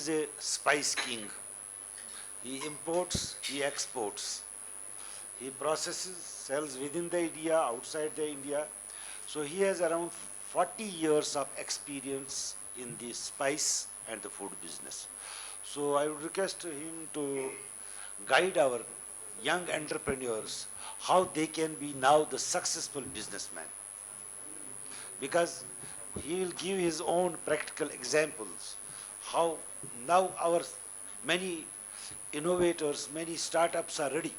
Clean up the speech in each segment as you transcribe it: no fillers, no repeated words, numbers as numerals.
is a spice king. He imports, he exports. He processes, sells within the India, outside the India. So he has around 40 years of experience in the spice and the food business. So I would request him to guide our young entrepreneurs how they can be now the successful businessman. Because he will give his own practical examples how now our many innovators, many startups are ready,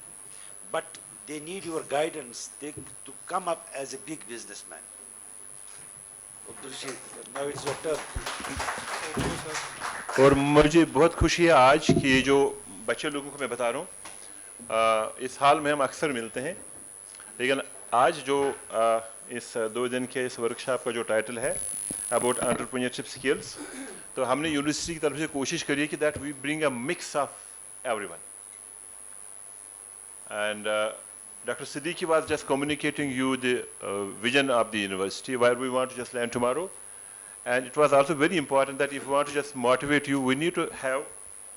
but they need your guidance to come up as a big businessman. Rashid, now it's your turn. और मुझे बहुत खुशी है आज कि ये जो बच्चे लोगों को मैं बता रहा हूँ, इस हाल में हम अक्सर मिलते हैं, लेकिन आज जो इस 2 दिन के इस वर्कशॉप का जो टाइटल है अबाउट एंटरप्रेन्योरशिप स्किल्स, तो हमने यूनिवर्सिटी की तरफ से कोशिश करी है कि that we bring a mix of everyone. And Dr. Siddiqui was just communicating you the vision of the university, where we want to just land tomorrow. And it was also very important that if we want to just motivate you, we need to have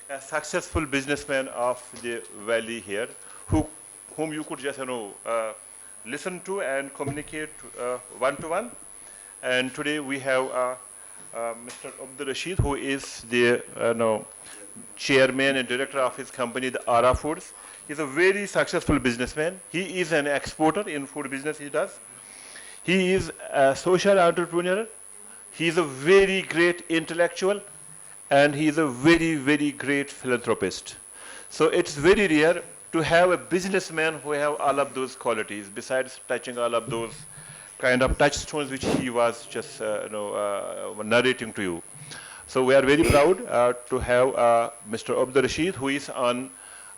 a successful businessman of the valley here, whom you could just listen to and communicate one-to-one. And today we have Mr. Rashid, who is the chairman and director of his company, the Araaf. He's a very successful businessman. He is an exporter in food business he does. He is a social entrepreneur. He is a very great intellectual, and he is a very, very great philanthropist. So it's very rare to have a businessman who have all of those qualities, besides touching all of those kind of touchstones which he was just narrating to you. So we are very proud to have Mr. Abdul Rashid, who is on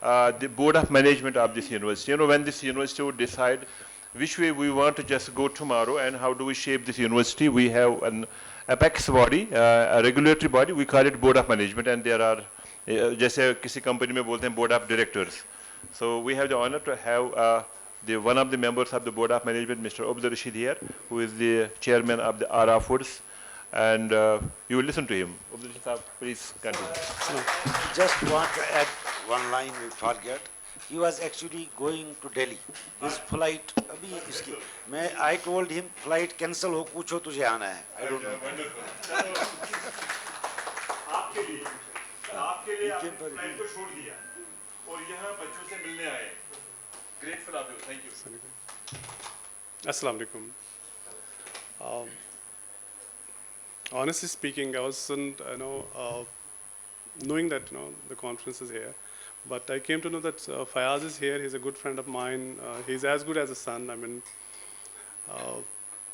the board of management of this university. When this university would decide which way we want to just go tomorrow and how do we shape this university, we have an apex body, a regulatory body, we call it board of management, and there are, जैसे किसी company में बोलते हैं board of directors. So we have the honor to have one of the members of the board of management, Mr. Abdul Rashid here, who is the chairman of the Araaf Foods, and you will listen to him. Abdul Rashid, please continue. Just want to add one line we forget. He was actually going to Delhi. His flight, I told him flight cancel हो पूछो तुझे आना है. I don't know. आपके लिए आपने flight को छोड़ दिया और यहाँ बच्चों से मिलने आए. Grateful of you. Thank you. Assalamu alaikum. Honestly speaking, I wasn't, knowing that the conference is here. But I came to know that Fayaz is here. He's a good friend of mine. He's as good as a son.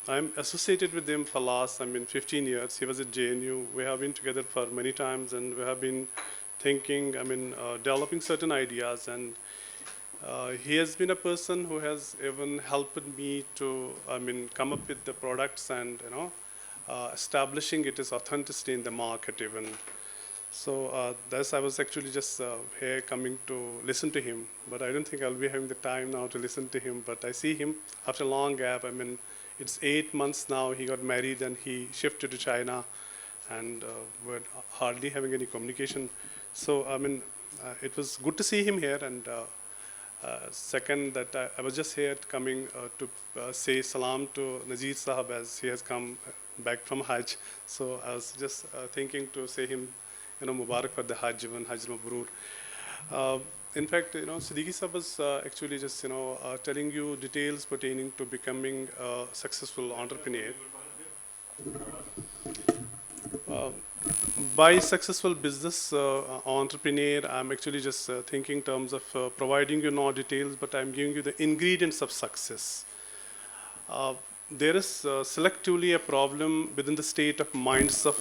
I'm associated with him for last 15 years. He was at JNU. We have been together for many times, and we have been thinking, developing certain ideas. And he has been a person who has even helped me to, come up with the products and, establishing its authenticity in the market even. So I was actually just here coming to listen to him, but I don't think I'll be having the time now to listen to him. But I see him after a long gap. It's 8 months now. He got married and he shifted to China, and we're hardly having any communication. So it was good to see him here. And second, that I was just here coming to say salam to Nazir Sahab as he has come back from Hajj. So I was just thinking to say him, Mubarak for the Hajj and Hajj Mabrur. In fact, Siddiqui Sahab was actually just, telling you details pertaining to becoming a successful entrepreneur. By successful business entrepreneur, I'm actually just thinking in terms of providing you no details, but I'm giving you the ingredients of success. There is selectively a problem within the state of minds of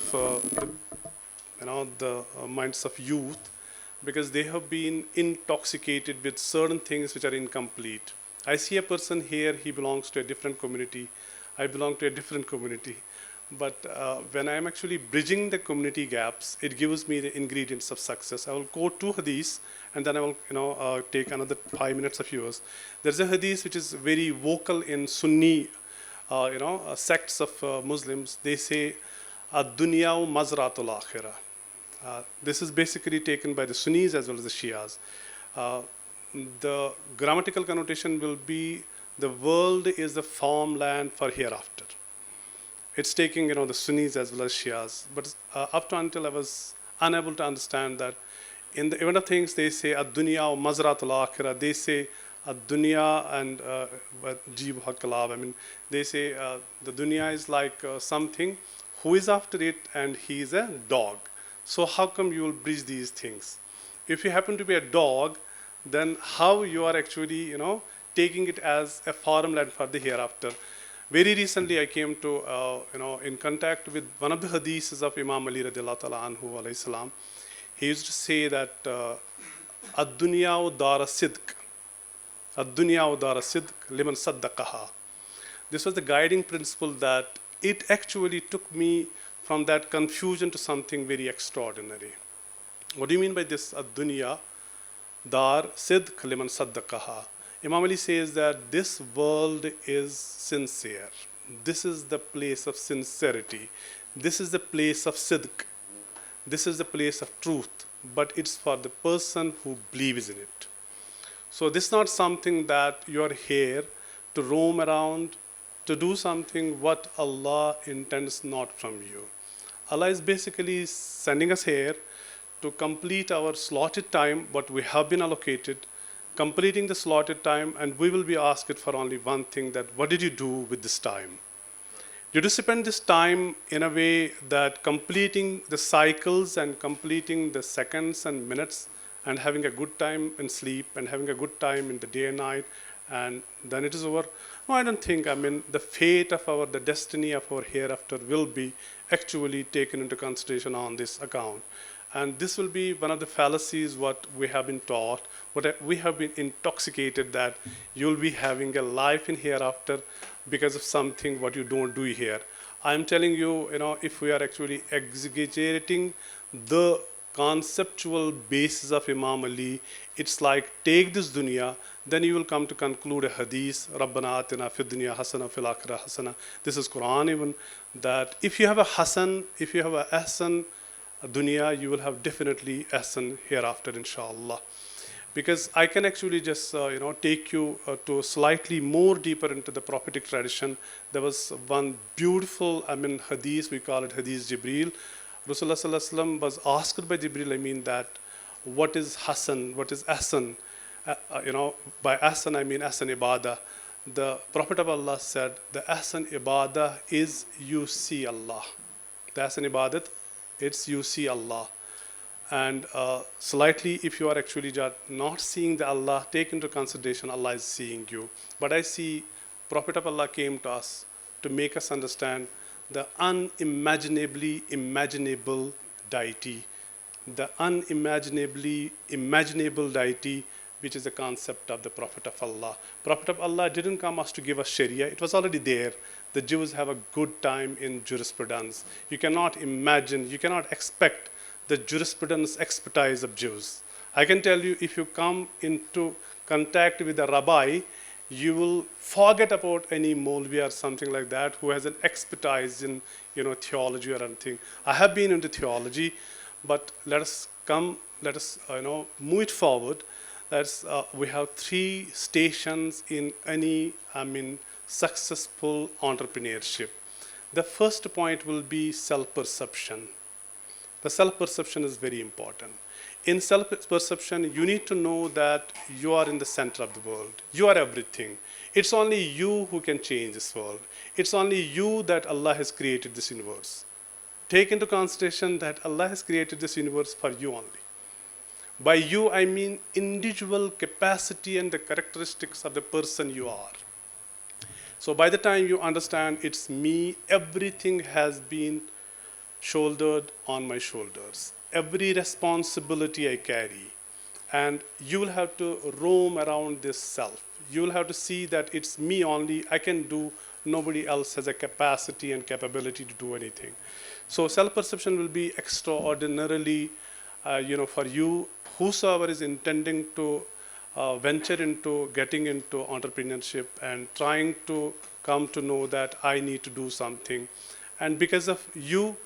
the minds of youth, because they have been intoxicated with certain things which are incomplete. I see a person here, he belongs to a different community. I belong to a different community. But when I'm actually bridging the community gaps, it gives me the ingredients of success. I will quote 2 hadiths, and then I will take another 5 minutes of yours. There's a hadith which is very vocal in Sunni sects of Muslims. They say, ad-dunya mazratul akhirah. This is basically taken by the Sunnis as well as the Shias. Uh, the grammatical connotation will be the world is the farmland for hereafter. It's taking the Sunnis as well as Shias. But up to until I was unable to understand that in the event of things they say ad-dunya wa mazratul akhirah. They say ad-dunya and jeeb hakalab. I mean they say the dunya is like something who is after it and he is a dog. So how come you will bridge these things? If you happen to be a dog, then how you are actually taking it as a farmland for the hereafter? Very recently, I came to in contact with one of the hadiths of Imam Ali radiallahu ta'ala anhu alayhi salam. He used to say that ad-dunya dara sidq, ad-dunya dara sidq liman saddaqaha. This was the guiding principle that it actually took me from that confusion to something very extraordinary. What do you mean by this ad-dunya dar sidq liman saddaqaha? Imam Ali says that this world is sincere. This is the place of sincerity. This is the place of sidq. This is the place of truth. But it's for the person who believes in it. So this is not something that you are here to roam around, to do something what Allah intends not from you. Allah is basically sending us here to complete our slotted time, what we have been allocated, completing the slotted time, and we will be asked for only one thing, that what did you do with this time? Did you spend this time in a way that completing the cycles and completing the seconds and minutes and having a good time in sleep and having a good time in the day and night and then it is over? No, I don't think. I mean, the fate of the destiny of our hereafter will be actually taken into consideration on this account. And this will be one of the fallacies what we have been taught, what we have been intoxicated that you'll be having a life in hereafter because of something what you don't do here. I'm telling you, if we are actually exegeting the conceptual basis of Imam Ali, it's like take this dunya, then you will come to conclude a hadith, Rabbana atina fid dunya hasana fil akhirah hasana. This is Quran even, that if you have a hasan, if you have a ahsan, dunya, you will have definitely ahsan hereafter, inshallah. Because I can actually just take you to slightly more deeper into the prophetic tradition. There was one beautiful hadith, we call it hadith Jibreel. Rasulullah sallallahu alaihi wasallam was asked by Jibreel, that what is hasan, what is ahsan? By ahsan I mean ahsan ibadah. The Prophet of Allah said the ahsan ibadah is you see Allah. The ahsan ibadat, it's you see Allah. And slightly, if you are actually not seeing the Allah, take into consideration Allah is seeing you. But I see Prophet of Allah came to us to make us understand the unimaginably imaginable deity, the unimaginably imaginable deity, which is the concept of the Prophet of Allah. Prophet of Allah didn't come us to give us Sharia, it was already there. The Jews have a good time in jurisprudence. You cannot imagine, you cannot expect the jurisprudence expertise of Jews. I can tell you, if you come into contact with a rabbi, you will forget about any Molvi or something like that who has an expertise in theology or anything. I have been into theology, but let us move it forward. We have 3 stations in any successful entrepreneurship. The first point will be self-perception. The self-perception is very important. In self-perception, you need to know that you are in the center of the world. You are everything. It's only you who can change this world. It's only you that Allah has created this universe. Take into consideration that Allah has created this universe for you only. By you, I mean individual capacity and the characteristics of the person you are. So by the time you understand it's me, everything has been shouldered on my shoulders. Every responsibility I carry. And you will have to roam around this self. You will have to see that it's me only, I can do, nobody else has a capacity and capability to do anything. So self-perception will be extraordinarily, for you, whosoever is intending to venture into getting into entrepreneurship and trying to come to know that I need to do something. And because of you,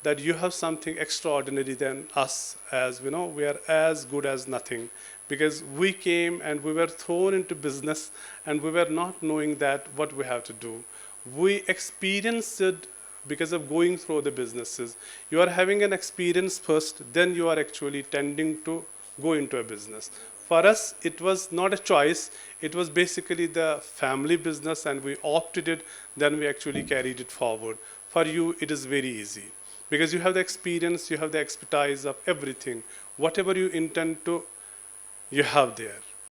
that you have something extraordinary than us, as we know, we are as good as nothing. Because we came and we were thrown into business and we were not knowing that what we have to do. We experienced it because of going through the businesses. You are having an experience first, then you are actually tending to go into a business. For us, it was not a choice. It was basically the family business and we opted it, then we actually carried it forward. For you, it is very easy because you have the experience, you have the expertise of everything. Whatever you intend to, you have there.